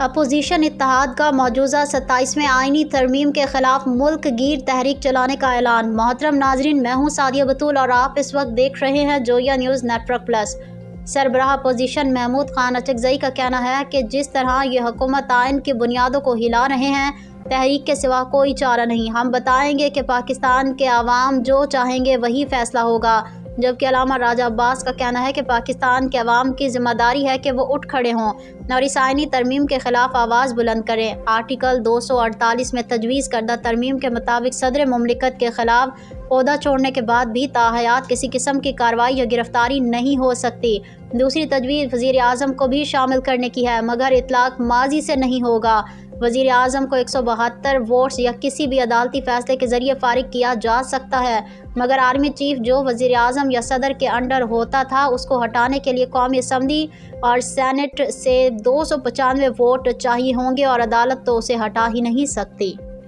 Opposition اتحاد کا مجوزہ 27ویں آئینی ترمیم کے خلاف ملک گیر تحریک چلانے کا اعلان۔ محترم ناظرین، میں ہوں سعدیہ بطول اور آپ اس وقت دیکھ رہے ہیں جویا نیوز نیٹ ورک پلس۔ سربراہ اپوزیشن محمود خان اچکزئی کا کہنا ہے کہ جس طرح یہ حکومت آئین کی بنیادوں کو ہلا رہے ہیں، تحریک کے سوا کوئی چارہ نہیں۔ ہم بتائیں گے کہ پاکستان کے عوام جو چاہیں گے وہی فیصلہ ہوگا، جبکہ علامہ راجہ عباس کا کہنا ہے کہ پاکستان کے عوام کی ذمہ داری ہے کہ وہ اٹھ کھڑے ہوں اور اس آئینی ترمیم کے خلاف آواز بلند کریں۔ آرٹیکل 248 میں تجویز کردہ ترمیم کے مطابق صدر مملکت کے خلاف عہدہ چھوڑنے کے بعد بھی تاحیات کسی قسم کی کارروائی یا گرفتاری نہیں ہو سکتی۔ دوسری تجویز وزیر اعظم کو بھی شامل کرنے کی ہے، مگر اطلاق ماضی سے نہیں ہوگا۔ وزیر اعظم کو 172 ووٹس یا کسی بھی عدالتی فیصلے کے ذریعے فارغ کیا جا سکتا ہے، مگر آرمی چیف جو وزیر اعظم یا صدر کے انڈر ہوتا تھا اس کو ہٹانے کے لیے قومی اسمبلی اور سینٹ سے 295 ووٹ چاہیے ہوں گے اور عدالت تو اسے ہٹا ہی نہیں سکتی۔